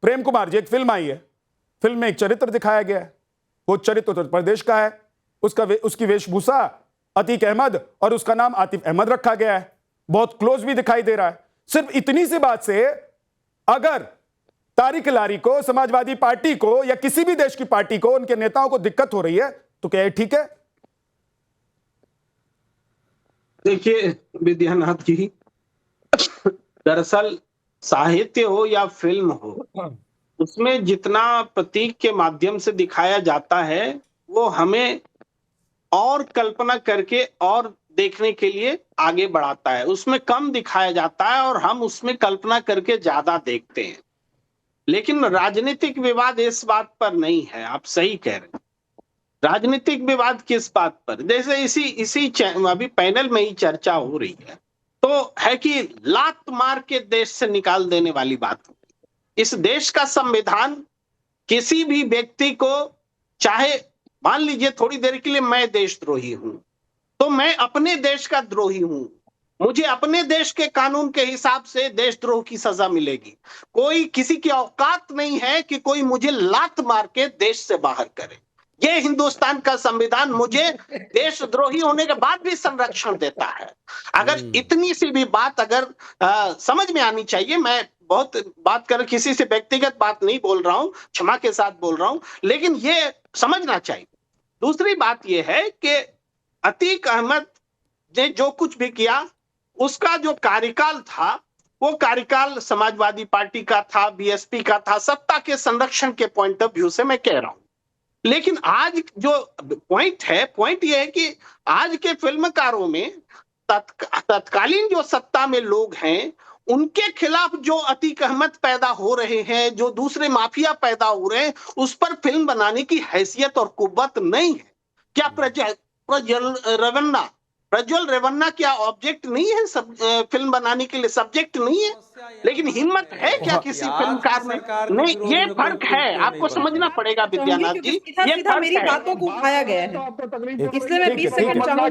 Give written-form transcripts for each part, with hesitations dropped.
प्रेम कुमार जी, एक फिल्म आई है, फिल्म में एक चरित्र दिखाया गया है, वो चरित्र उत्तर प्रदेश का है, उसकी वेशभूषा अतीक अहमद और उसका नाम आतिफ अहमद रखा गया है, बहुत क्लोज भी दिखाई दे रहा है। सिर्फ इतनी सी बात से अगर तारिक लारी को, समाजवादी पार्टी को या किसी भी देश की पार्टी को, उनके नेताओं को दिक्कत हो रही है, तो क्या ये ठीक है? देखिए विद्यानाथ जी, दरअसल साहित्य हो या फिल्म हो, उसमें जितना प्रतीक के माध्यम से दिखाया जाता है वो हमें और कल्पना करके और देखने के लिए आगे बढ़ाता है। उसमें कम दिखाया जाता है और हम उसमें कल्पना करके ज्यादा देखते हैं। लेकिन राजनीतिक विवाद इस बात पर नहीं है, आप सही कह रहे हैं। राजनीतिक विवाद किस बात पर? जैसे इसी अभी पैनल में ही चर्चा हो रही है, तो है कि लात मार के देश से निकाल देने वाली बात। इस देश का संविधान किसी भी व्यक्ति को, चाहे मान लीजिए थोड़ी देर के लिए मैं देशद्रोही हूं, तो मैं अपने देश का द्रोही हूं, मुझे अपने देश के कानून के हिसाब से देशद्रोह की सजा मिलेगी। कोई किसी की औकात नहीं है कि कोई मुझे लात मार के देश से बाहर करे। ये हिंदुस्तान का संविधान मुझे देशद्रोही होने के बाद भी संरक्षण देता है। अगर इतनी सी भी बात अगर समझ में आनी चाहिए, मैं बहुत बात कर किसी से व्यक्तिगत बात नहीं बोल रहा हूं, क्षमा के साथ बोल रहा हूं, लेकिन ये समझना चाहिए। दूसरी बात यह है कि अतीक अहमद ने जो कुछ भी किया, उसका जो कार्यकाल था वो कार्यकाल समाजवादी पार्टी का था, बीएसपी का था, सत्ता के संरक्षण के पॉइंट ऑफ व्यू से मैं कह रहा हूं। लेकिन आज जो पॉइंट यह है कि आज के फिल्मकारों में तत्कालीन जो सत्ता में लोग हैं, उनके खिलाफ जो अतीक अहमद पैदा हो रहे हैं, जो दूसरे माफिया पैदा हो रहे हैं, उस पर फिल्म बनाने की हैसियत और कुव्वत नहीं है। क्या प्रज्वल रेवन्ना क्या ऑब्जेक्ट नहीं है? फिल्म बनाने के लिए सब्जेक्ट नहीं है? लेकिन हिम्मत है क्या किसी फिल्मकार में? नहीं, ये फर्क है, आपको समझना पड़ेगा विद्यानाथ जी। ये मेरी बातों को उठाया गया है, इसलिए मैं 20 सेकंड चाहूंगा।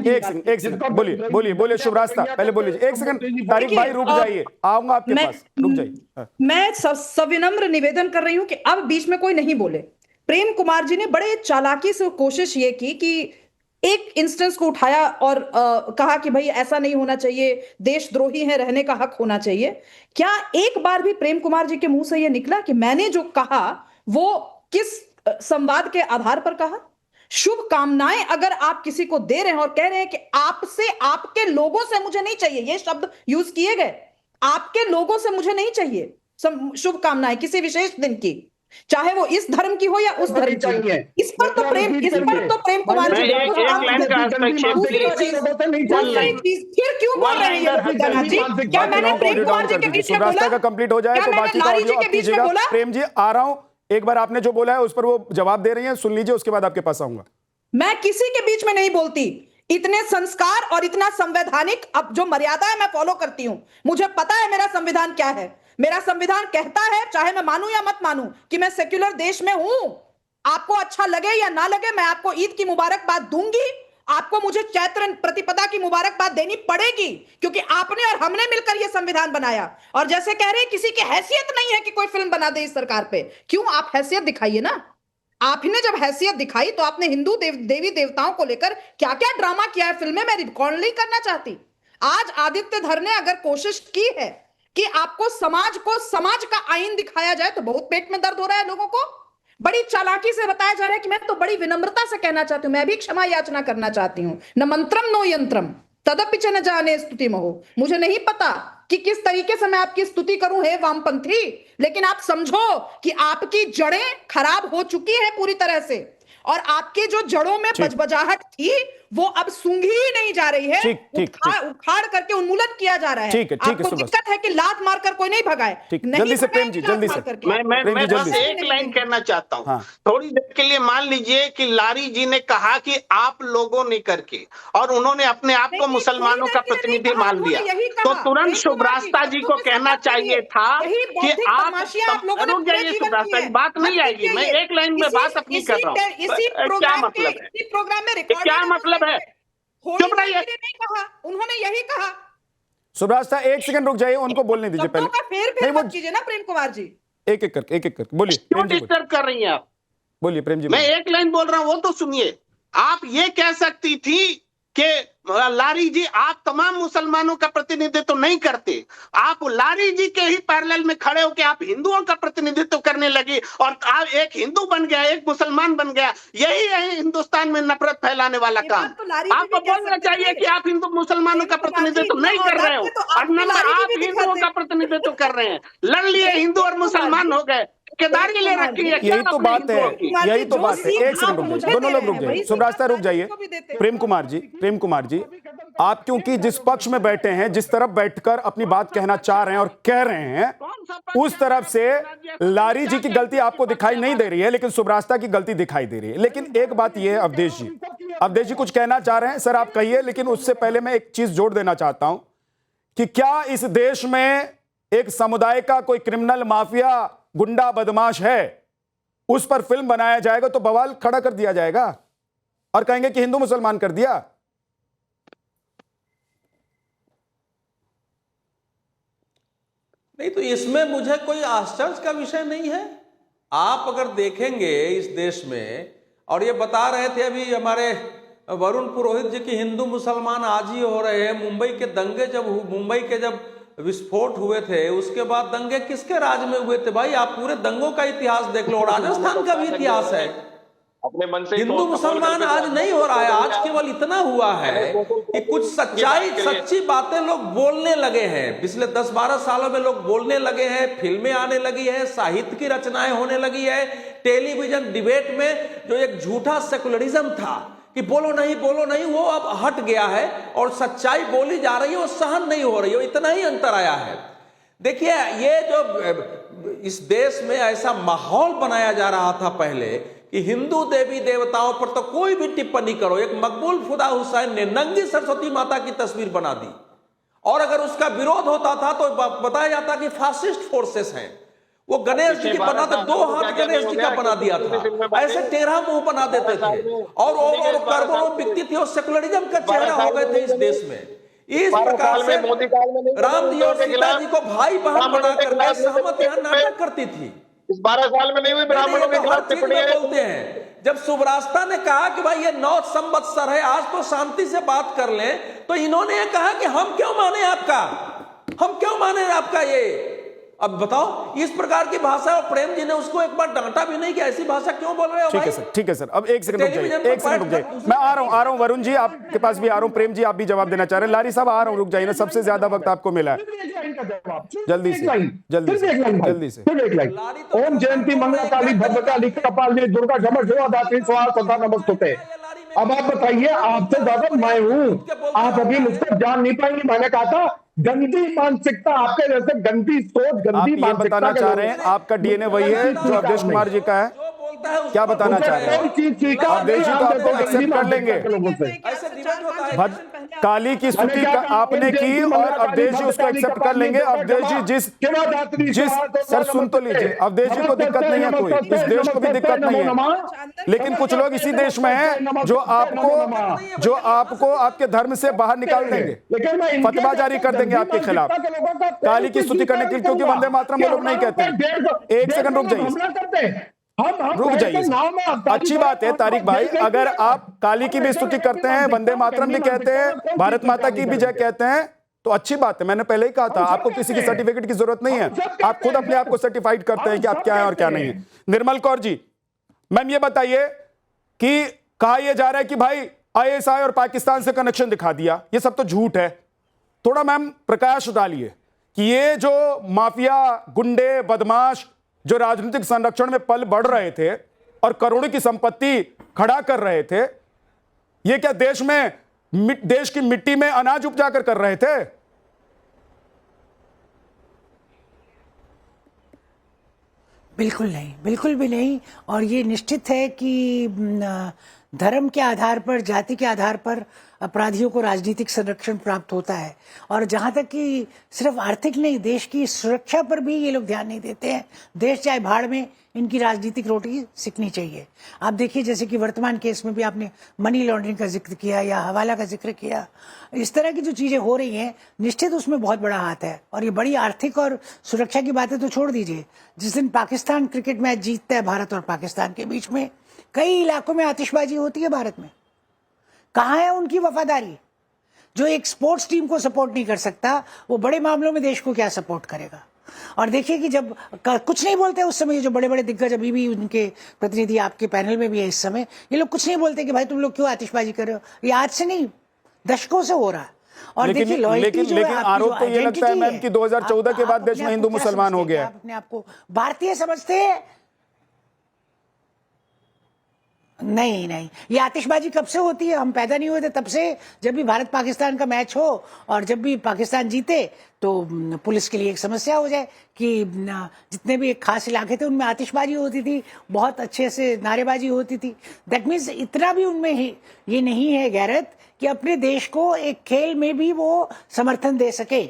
एक सेकंड, बोलिए शुभ रास्ता, पहले बोलिए। एक सेकंड तारिक भाई रुक जाइए, आऊंगा आपके पास, रुक जाइए। मैं सविनम्र निवेदन कर रही हूं कि अब बीच में कोई नहीं बोले। प्रेम कुमार जी ने बड़े चालाकी से कोशिश ये की कि एक इंस्टेंस को उठाया और कहा कि भाई ऐसा नहीं होना चाहिए, देशद्रोही है, रहने का हक होना चाहिए। क्या एक बार भी प्रेम कुमार जी के मुंह से यह निकला कि मैंने जो कहा वो किस संवाद के आधार पर कहा? शुभकामनाएं अगर आप किसी को दे रहे हैं और कह रहे हैं कि आपसे, आपके लोगों से मुझे नहीं चाहिए, ये शब्द यूज किए गए, आपके लोगों से मुझे नहीं चाहिए शुभकामनाएं किसी विशेष दिन की, चाहे वो इस धर्म की हो या उस धर्म की, इस पर तो प्रेम कुमार जी फिर क्यों बोल रहे हैं? क्या मैंने प्रेम कुमार जी के बीच में बोला? कंप्लीट हो जाए तो बातचीत लारी जी के बीच में बोला? प्रेम जी आ रहा हूं, एक बार आपने जो बोला है उस पर वो जवाब दे रही हैं, सुन लीजिए, उसके बाद आपके पास आऊंगा। मैं किसी के बीच में नहीं बोलती। इतने संस्कार और इतना संवैधानिक अब जो मर्यादा है मैं फॉलो करती हूं। मुझे पता है मेरा संविधान क्या है। मेरा संविधान कहता है, चाहे मैं मानूं या मत मानूं, कि मैं सेक्युलर देश में हूं। आपको अच्छा लगे या ना लगे, मैं आपको ईद की मुबारकबाद दूंगी, आपको मुझे चैत्र प्रतिपदा की मुबारकबाद देनी पड़ेगी, क्योंकि आपने और हमने मिलकर यह संविधान बनाया। और जैसे कह रहे हैं किसी की हैसियत नहीं है कि कोई फिल्म बना दे इस सरकार पे, क्यों? आप हैसियत दिखाइए ना। आपने जब हैसियत दिखाई तो आपने हिंदू देवी देवताओं को लेकर क्या क्या ड्रामा किया है फिल्म में, मैं रिकॉर्ड नहीं करना चाहती। आज आदित्य धर ने अगर कोशिश की है कि आपको समाज का आईन दिखाया जाए, तो बहुत पेट में दर्द हो रहा है लोगों को। बड़ी चालाकी से बताया जा रहा है कि मैं तो बड़ी विनम्रता से कहना चाहती हूं, मैं भी क्षमा याचना करना चाहती हूं। न मंत्रम नो यंत्रम तदपि च न जाने स्तुति महो। मुझे नहीं पता कि किस तरीके से मैं आपकी स्तुति करूं, हे वामपंथी, लेकिन आप समझो कि आपकी जड़ें खराब हो चुकी हैं पूरी तरह से, और आपके जो जड़ों में बजबजाहट थी वो अब सूंघी ही नहीं जा रही है। उखाड़ करके उन्मूलन किया जा रहा है। आपको दिक्कत है कि लात मारकर कोई नहीं भगाए। जल्दी से प्रेम जी, जल्दी से। मैं बस एक लाइन कहना चाहता हूं। थोड़ी देर के लिए मान लीजिए कि लारी जी ने कहा कि आप लोगों ने करके, और उन्होंने अपने आप को मुसलमानों का प्रतिनिधि मान लिया, तो तुरंत शुभ रास्ता जी को कहना चाहिए था कि आप रुक जाइए, शुभ रास्ता जी, बात नहीं आएगी। मैं एक लाइन में बात अपनी कर रहा हूँ। क्या मतलब है? प्रोग्राम में क्या मतलब है? चुप रहिए। उन्होंने यही कहा। सुब्रास्ता एक सेकंड रुक जाइए, उनको बोलने दीजिए पहले। फेर मत कीजिए ना प्रेम कुमार जी। एक एक करके बोलिए क्यों प्रेम जी, बोलिए डिस्टर्ब कर रही हैं आप? बोलिए प्रेम जी, मैं बोलिए। एक लाइन बोल रहा हूं, वो तो सुनिए। आप ये कह सकती थी कि लारी जी आप तमाम मुसलमानों का प्रतिनिधित्व नहीं करते, आप लारी जी के ही पैरेलल में खड़े होकर आप हिंदुओं का प्रतिनिधित्व करने लगी और आप एक हिंदू बन गया, एक मुसलमान बन गया। यही है हिंदुस्तान में नफरत फैलाने वाला ये काम। बात तो लारी जी आपको भी कह बोलना सकते चाहिए थे। कि आप हिंदू मुसलमानों का प्रेम कुमार जी, प्रतिनिधित्व इतना नहीं कर रहे औदात हो, में तो और आपकी नंबर लारी जी आप भी हिंदुओं दिखाते। का प्रतिनिधित्व कर रहे हैं। लड़ लिए हिंदू और मुसलमान हो गए, केदारी ले रखी है क्या यही तो अपने बात है, हिंदुओं की? यही तो जो बात है। सीख एक सेकंड आप रुक मुझे जाइए, दोनों दे लोग रहे रुक हैं, जाइए, वही शुभ रास्ता रुक सीख जाइए। आपको भी देते हैं। प्रेम कुमार जी, आप क्योंकि जिस पक्ष में बैठे हैं, जिस तरफ बैठकर अपनी बात कहना चाह रहे हैं और कह रहे हैं, उस तरफ से लारी जी की गलती आपको दिखाई नहीं दे रही है, लेकिन सुब्रास्ता की गलती दिखाई दे रही है। लेकिन एक बात यह है, अवधेश जी कुछ कहना चाह रहे हैं, सर आप कहिए, लेकिन उससे पहले मैं एक चीज जोड़ देना चाहता हूं कि क्या इस देश में एक समुदाय का कोई क्रिमिनल, माफिया, गुंडा, बदमाश है, उस पर फिल्म बनाया जाएगा तो बवाल खड़ा कर दिया जाएगा और कहेंगे कि हिंदू मुसलमान कर दिया। नहीं, तो इसमें मुझे कोई आश्चर्य का विषय नहीं है। आप अगर देखेंगे इस देश में, और ये बता रहे थे अभी हमारे वरुण पुरोहित जी की हिंदू मुसलमान आज ही हो रहे हैं। मुंबई के दंगे मुंबई के जब विस्फोट हुए थे, उसके बाद दंगे किसके राज में हुए थे? भाई आप पूरे दंगों का इतिहास देख लो, राजस्थान का भी इतिहास है। अपने मन से हिंदू मुसलमान आज नहीं हो रहा है, आज केवल इतना हुआ है कि कुछ सच्ची बातें लोग बोलने लगे हैं। पिछले 10-12 सालों में लोग बोलने लगे हैं, फिल्में आने लगी है, साहित्य की रचनाएं होने लगी है। टेलीविजन डिबेट में जो एक झूठा सेकुलरिज्म था कि बोलो नहीं, वो अब हट गया है और सच्चाई बोली जा रही है, वो सहन नहीं हो रही है। इतना ही अंतर आया है। देखिए, ये जो इस देश में ऐसा माहौल बनाया जा रहा था पहले कि हिंदू देवी देवताओं पर तो कोई भी टिप्पणी करो। एक मकबूल खुदा हुसैन ने नंगी सरस्वती माता की तस्वीर बना दी, और अगर उसका विरोध होता था तो बताया जाता कि फासिस्ट फोर्सेस हैं। वो गणेश जी की बना तो 2 हाथ गणेश जी का बना दिया था, ऐसे टेढ़ा मुंह बना देते थे, और कर्बों बिकती थी, और सेकुलरिज्म का चेहरा हो गए थे इस देश में। इस प्रकार से राम जी और सीता जी को भाई बहन बना करके सहमत यहाँ नाटक करती थी। इस 12 साल में नहीं हुई ब्राह्मणों के खिलाफ टिप्पणी बोलते हैं। जब सुब्रास्ता ने कहा कि भाई ये 9 संवत्सर है, आज तो शांति से बात कर लें, तो इन्होंने ये कहा कि हम क्यों माने आपका ये। अब बताओ, इस प्रकार की भाषा, और प्रेम जी ने उसको एक बार डांटा भी नहीं कि ऐसी भाषा क्यों बोल रहे हो भाई। ठीक है सर, अब एक सेकंड रुक जाइए, मैं आ रहा हूं वरुण जी, आपके पास भी आ रहा हूं। प्रेम जी आप भी जवाब देना चाह रहे हैं। लारी साहब आ रहा हूं, रुक जाइए ना, सबसे ज्यादा वक्त आपको मिला है, जल्दी से। ओम जयंती मंगला काली भद्रकाली कपालिनी दुर्गा क्षमा शिवा दात्री स्वाहा सदा नमस्तुते। अब आप बताइए, आपसे ज्यादा मैं हूं, आप अभी मुझको जान नहीं पाएंगे। मैंने कहा था गंदी मानसिकता, आपके जैसे गंदी सोच, गंदी आप ये बताना चाह रहे हैं आपका डीएनए वही है जो अवधेश कुमार जी का है? क्या बताना चाह रहे हैं? अवधेश जी तो आपको एक्सेप्ट कर लेंगे। काली की स्तुति आपने की और अवधेश जी उसको एक्सेप्ट कर लेंगे। अवधेश जी जिस सर सुन तो लीजिए, अवधेश जी को दिक्कत नहीं है कोई, इस देश को भी दिक्कत नहीं है, लेकिन कुछ लोग इसी देश में हैं जो आपको आपके धर्म से बाहर निकाल देंगे, फतवा जारी कर देंगे आपके खिलाफ काली की स्तुति करने के लिए, क्योंकि वंदे मातरम वो लोग नहीं कहते। एक सेकंड रुक जाइए, अच्छी बात है तारिक भाई, अगर आप काली की भी स्तुति करते हैं, वंदे मातरम भी कहते हैं, भारत माता की भी जय कहते हैं, तो अच्छी बात है। मैंने पहले ही कहा था आपको किसी की सर्टिफिकेट की जरूरत नहीं है, आप खुद अपने आप को सर्टिफाइड करते हैं कि आप क्या हैं और क्या नहीं है। निर्मल कौर जी, मैम ये बताइए कि कहा यह जा रहा है कि भाई आईएसआई और पाकिस्तान से कनेक्शन दिखा दिया, ये सब तो झूठ है। थोड़ा मैम प्रकाश डालिए कि ये जो माफिया, गुंडे, बदमाश जो राजनीतिक संरक्षण में पल बढ़ रहे थे और करोड़ों की संपत्ति खड़ा कर रहे थे, ये क्या देश की मिट्टी में अनाज उपजा कर रहे थे? बिल्कुल नहीं, बिल्कुल भी नहीं। और ये निश्चित है कि धर्म के आधार पर, जाति के आधार पर अपराधियों को राजनीतिक संरक्षण प्राप्त होता है। और जहां तक कि सिर्फ आर्थिक नहीं, देश की सुरक्षा पर भी ये लोग ध्यान नहीं देते हैं। देश चाहे भाड़ में, इनकी राजनीतिक रोटी सिकनी चाहिए। आप देखिए, जैसे कि वर्तमान केस में भी आपने मनी लॉन्ड्रिंग का जिक्र किया या हवाला का जिक्र किया, इस तरह की जो चीजें हो रही हैं, निश्चित उसमें बहुत बड़ा हाथ है। और ये बड़ी आर्थिक और सुरक्षा की बातें तो छोड़ दीजिए, जिस दिन पाकिस्तान क्रिकेट मैच जीतता है भारत और पाकिस्तान के बीच में, कई इलाकों में आतिशबाजी होती है भारत में। कहाँ है उनकी वफादारी? जो एक स्पोर्ट्स टीम को सपोर्ट नहीं कर सकता, वो बड़े मामलों में देश को क्या सपोर्ट करेगा? और देखिए कि जब कुछ नहीं बोलते उस समय, जो बड़े बड़े दिग्गज, अभी भी उनके प्रतिनिधि आपके पैनल में भी है इस समय, ये लोग कुछ नहीं बोलते कि भाई तुम लोग क्यों आतिशबाजी कर रहे हो। ये आज से नहीं, दशकों से हो रहा है। और देखिए लेकिन आरोप तो ये लगता है मैम कि 2014 के बाद देश में हिंदू मुसलमान हो गया है। आप अपने आप को भारतीय समझते हैं? नहीं नहीं, ये आतिशबाजी कब से होती है? हम पैदा नहीं हुए थे तब से। जब भी भारत पाकिस्तान का मैच हो और जब भी पाकिस्तान जीते तो पुलिस के लिए एक समस्या हो जाए कि जितने भी एक खास इलाके थे उनमें आतिशबाजी होती थी, बहुत अच्छे से नारेबाजी होती थी। दैट मीन्स इतना भी उनमें ये नहीं है गैरत कि अपने देश को एक खेल में भी वो समर्थन दे सके।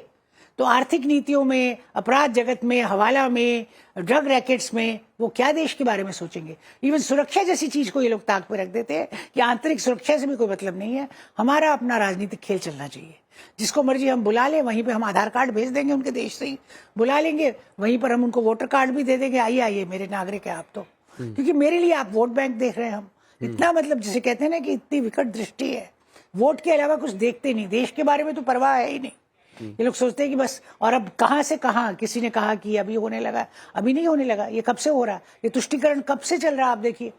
तो आर्थिक नीतियों में, अपराध जगत में, हवाला में, ड्रग रैकेट्स में वो क्या देश के बारे में सोचेंगे? इवन सुरक्षा जैसी चीज को ये लोग ताक पे रख देते हैं कि आंतरिक सुरक्षा से भी कोई मतलब नहीं है। हमारा अपना राजनीतिक खेल चलना चाहिए। जिसको मर्जी हम बुला लें, वहीं पे हम आधार कार्ड भेज देंगे, उनके देश से ही बुला लेंगे, वहीं पर हम उनको वोटर कार्ड भी दे देंगे, आइए आइए मेरे नागरिक है आप तो, क्योंकि मेरे लिए आप वोट बैंक देख रहे हैं। हम इतना, मतलब जिसे कहते हैं ना कि इतनी विकट दृष्टि है, वोट के अलावा कुछ देखते नहीं, देश के बारे में तो परवाह है ही नहीं। ये लोग सोचते हैं कि बस, और अब कहां से कहां किसी ने कहा कि अभी होने लगा, अभी नहीं होने लगा, ये कब से हो रहा है, ये तुष्टीकरण कब से चल रहा है, आप देखिए।